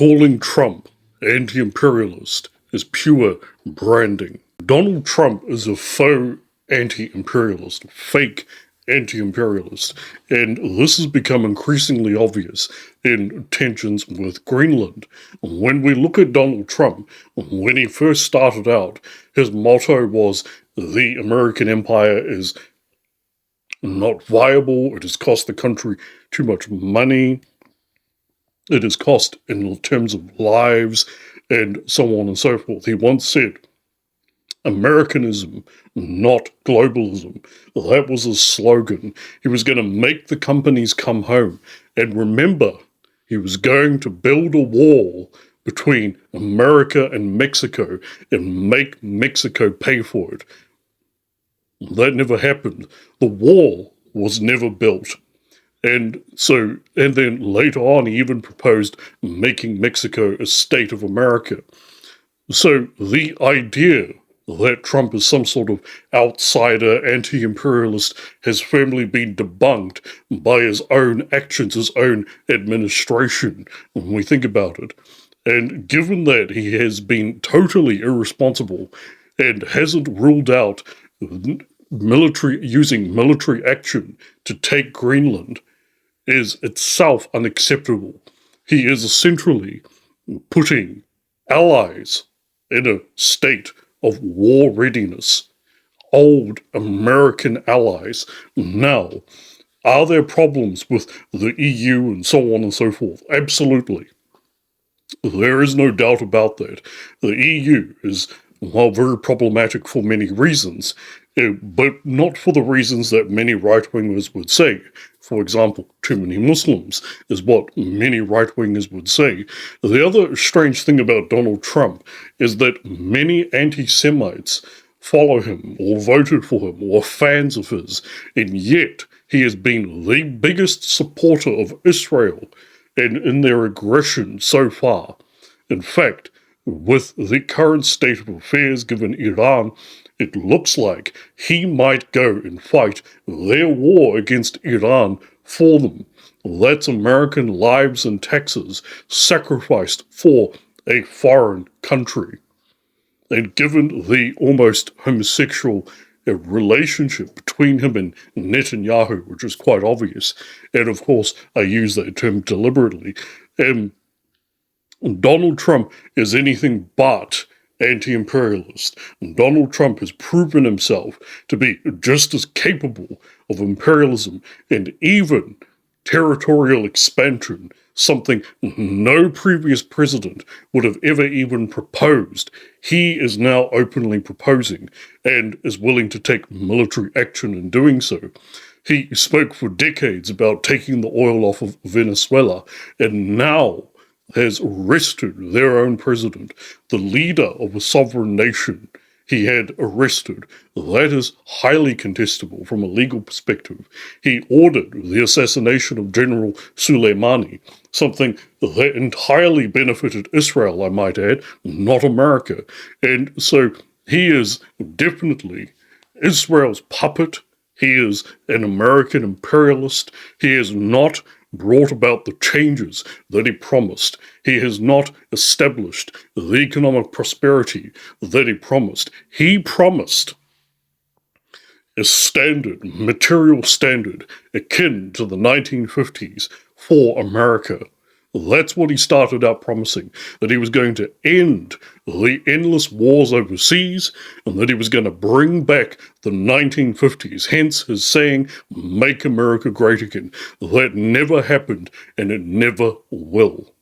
calling Trump anti-imperialist is pure branding. Donald Trump is a faux anti-imperialist, fake anti-imperialist, and this has become increasingly obvious in tensions with Greenland. When we look at Donald Trump, when he first started out, his motto was, "The American empire is not viable, it has cost the country too much money, it has cost in terms of lives," and so on and so forth. He once said, "Americanism, not globalism." That was his slogan. He was going to make the companies come home. And remember, he was going to build a wall between America and Mexico and make Mexico pay for it. That never happened. The wall was never built. And then later on, he even proposed making Mexico a state of America. So the idea that Trump is some sort of outsider, anti-imperialist, has firmly been debunked by his own actions, his own administration, when we think about it. And given that he has been totally irresponsible and hasn't ruled out using military action to take Greenland, is itself unacceptable. He is essentially putting allies in a state of war readiness. Old American allies. Now, are there problems with the EU and so on and so forth? Absolutely. There is no doubt about that. The EU is, while very problematic for many reasons, but not for the reasons that many right-wingers would say. For example, too many Muslims is what many right-wingers would say. The other strange thing about Donald Trump is that many anti-Semites follow him or voted for him or are fans of his, and yet he has been the biggest supporter of Israel and in their aggression so far. In fact, with the current state of affairs given Iran, it looks like he might go and fight their war against Iran for them. That's American lives and taxes sacrificed for a foreign country. And given the almost homosexual relationship between him and Netanyahu, which is quite obvious, and of course I use that term deliberately, Donald Trump is anything but anti-imperialist. Donald Trump has proven himself to be just as capable of imperialism and even territorial expansion, something no previous president would have ever even proposed. He is now openly proposing and is willing to take military action in doing so. He spoke for decades about taking the oil off of Venezuela, and now has arrested their own president, the leader of a sovereign nation he had arrested. That is highly contestable from a legal perspective. He ordered the assassination of General Soleimani, something that entirely benefited Israel, I might add, not America. And so he is definitely Israel's puppet. He is an American imperialist. He is not brought about the changes that he promised. He has not established the economic prosperity that he promised. He promised a standard, material standard, akin to the 1950s for America. That's what he started out promising, that he was going to end the endless wars overseas and that he was going to bring back the 1950s, hence his saying, "Make America Great Again." That never happened and it never will.